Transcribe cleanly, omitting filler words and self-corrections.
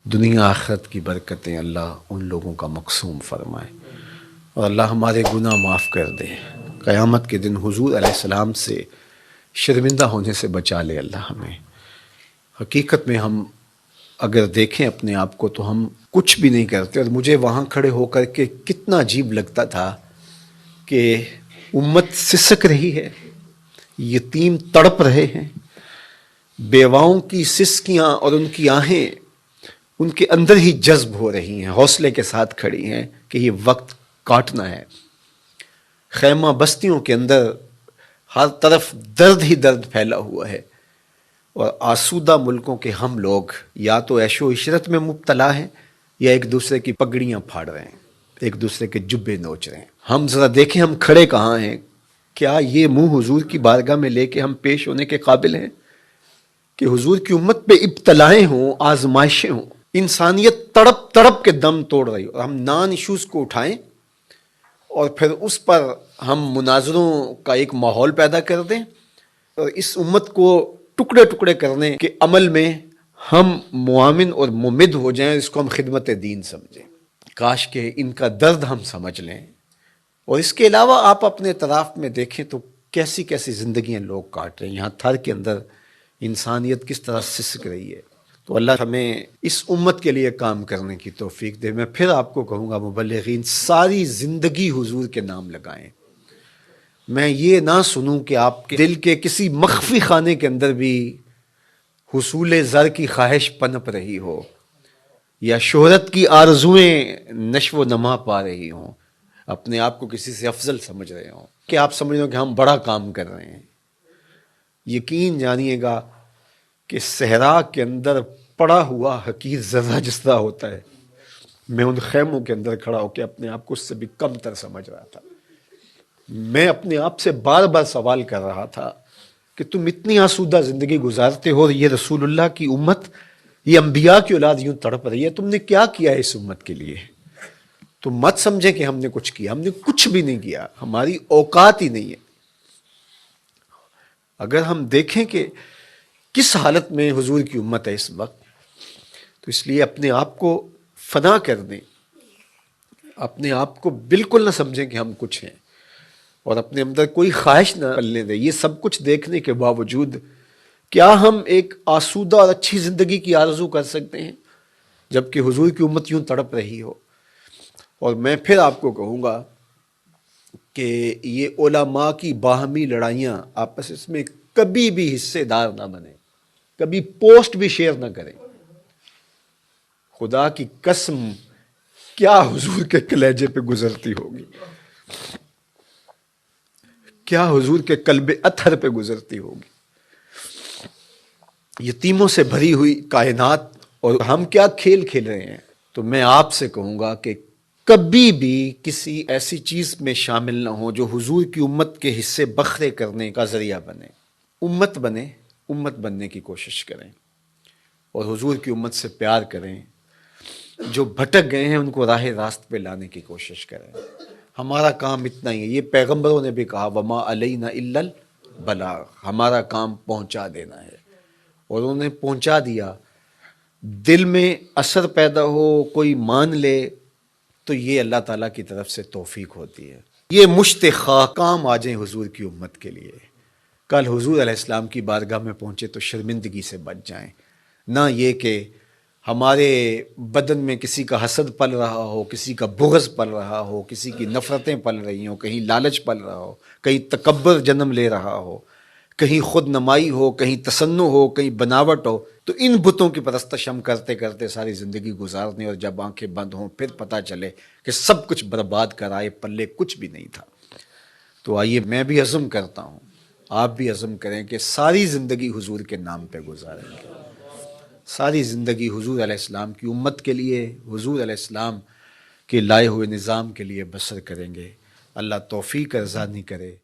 دنیا آخرت کی برکتیں اللہ ان لوگوں کا مقسوم فرمائے، اور اللہ ہمارے گناہ معاف کر دے، قیامت کے دن حضور علیہ السلام سے شرمندہ ہونے سے بچا لے اللہ ہمیں۔ حقیقت میں ہم اگر دیکھیں اپنے آپ کو تو ہم کچھ بھی نہیں کرتے، اور مجھے وہاں کھڑے ہو کر کے کتنا عجیب لگتا تھا کہ امت سسک رہی ہے، یتیم تڑپ رہے ہیں، بیواؤں کی سسکیاں اور ان کی آہیں ان کے اندر ہی جذب ہو رہی ہیں، حوصلے کے ساتھ کھڑی ہیں کہ یہ وقت کاٹنا ہے۔ خیمہ بستیوں کے اندر ہر طرف درد ہی درد پھیلا ہوا ہے، اور آسودہ ملکوں کے ہم لوگ یا تو عیش و عشرت میں مبتلا ہیں یا ایک دوسرے کی پگڑیاں پھاڑ رہے ہیں، ایک دوسرے کے جبے نوچ رہے ہیں۔ ہم ذرا دیکھیں ہم کھڑے کہاں ہیں؟ کیا یہ منہ حضور کی بارگاہ میں لے کے ہم پیش ہونے کے قابل ہیں کہ حضور کی امت پہ ابتلائیں ہوں، آزمائشیں ہوں، انسانیت تڑپ تڑپ کے دم توڑ رہی ہو، اور ہم نان ایشوز کو اٹھائیں اور پھر اس پر ہم مناظروں کا ایک ماحول پیدا کر دیں، اور اس امت کو ٹکڑے ٹکڑے کرنے کے عمل میں ہم معاون اور ممد ہو جائیں، اس کو ہم خدمت دین سمجھیں۔ کاش کہ ان کا درد ہم سمجھ لیں۔ اور اس کے علاوہ آپ اپنے اطراف میں دیکھیں تو کیسی کیسی زندگیاں لوگ کاٹ رہے ہیں، یہاں تھر کے اندر انسانیت کس طرح سسک رہی ہے۔ تو اللہ ہمیں اس امت کے لیے کام کرنے کی توفیق دے۔ میں پھر آپ کو کہوں گا مبلغین ساری زندگی حضور کے نام لگائیں۔ میں یہ نہ سنوں کہ آپ کے دل کے کسی مخفی خانے کے اندر بھی حصول زر کی خواہش پنپ رہی ہو، یا شہرت کی آرزوئیں نشو و نما پا رہی ہوں، اپنے آپ کو کسی سے افضل سمجھ رہے ہوں، کہ آپ سمجھ رہے ہو کہ ہم بڑا کام کر رہے ہیں۔ یقین جانیے گا کہ صحرا کے اندر پڑا ہوا حقیر ذرہ جس طرح ہوتا ہے، میں ان خیموں کے اندر کھڑا ہو کے اپنے آپ کو اس سے بھی کم تر سمجھ رہا تھا۔ میں اپنے آپ سے بار بار سوال کر رہا تھا کہ تم اتنی آسودہ زندگی گزارتے ہو، یہ رسول اللہ کی امت، یہ انبیاء کی اولاد یوں تڑپ رہی ہے، تم نے کیا کیا ہے اس امت کے لیے؟ تم مت سمجھے کہ ہم نے کچھ کیا، ہم نے کچھ بھی نہیں کیا، ہماری اوقات ہی نہیں ہے۔ اگر ہم دیکھیں کہ کس حالت میں حضور کی امت ہے اس وقت، تو اس لیے اپنے آپ کو فنا کر دیں، اپنے آپ کو بالکل نہ سمجھیں کہ ہم کچھ ہیں، اور اپنے اندر کوئی خواہش نہ پلنے دیں۔ یہ سب کچھ دیکھنے کے باوجود کیا ہم ایک آسودہ اور اچھی زندگی کی آرزو کر سکتے ہیں جبکہ حضور کی امت یوں تڑپ رہی ہو؟ اور میں پھر آپ کو کہوں گا کہ یہ علماء کی باہمی لڑائیاں آپس اس میں کبھی بھی حصے دار نہ بنیں، کبھی پوسٹ بھی شیئر نہ کریں۔ خدا کی قسم کیا حضور کے کلیجے پہ گزرتی ہوگی، کیا حضور کے قلب اطہر پہ گزرتی ہوگی۔ یتیموں سے بھری ہوئی کائنات، اور ہم کیا کھیل کھیل رہے ہیں۔ تو میں آپ سے کہوں گا کہ کبھی بھی کسی ایسی چیز میں شامل نہ ہو جو حضور کی امت کے حصے بکھرے کرنے کا ذریعہ بنے۔ امت بنے، امت بننے کی کوشش کریں، اور حضور کی امت سے پیار کریں۔ جو بھٹک گئے ہیں ان کو راہ راست پہ لانے کی کوشش کریں۔ ہمارا کام اتنا ہی ہے، یہ پیغمبروں نے بھی کہا وما علینا الا البلاغ، ہمارا کام پہنچا دینا ہے، اور انہوں نے پہنچا دیا۔ دل میں اثر پیدا ہو، کوئی مان لے، تو یہ اللہ تعالیٰ کی طرف سے توفیق ہوتی ہے۔ یہ مشت خواہ کام آ جائیں حضور کی امت کے لیے، کل حضور علیہ السلام کی بارگاہ میں پہنچے تو شرمندگی سے بچ جائیں، نہ یہ کہ ہمارے بدن میں کسی کا حسد پل رہا ہو، کسی کا بغض پل رہا ہو، کسی کی نفرتیں پل رہی ہوں، کہیں لالچ پل رہا ہو، کہیں تکبر جنم لے رہا ہو، کہیں خود نمائی ہو، کہیں تصنع ہو، کہیں بناوٹ ہو، تو ان بتوں کی پرستش ہم کرتے کرتے ساری زندگی گزارنے، اور جب آنکھیں بند ہوں پھر پتہ چلے کہ سب کچھ برباد کرائے، پلے کچھ بھی نہیں تھا۔ تو آئیے میں بھی عزم کرتا ہوں، آپ بھی عزم کریں کہ ساری زندگی حضور کے نام پہ گزاریں گے، ساری زندگی حضور علیہ السلام کی امت کے لیے، حضور علیہ السلام کے لائے ہوئے نظام کے لیے بسر کریں گے۔ اللہ توفیق ارزانی کرے۔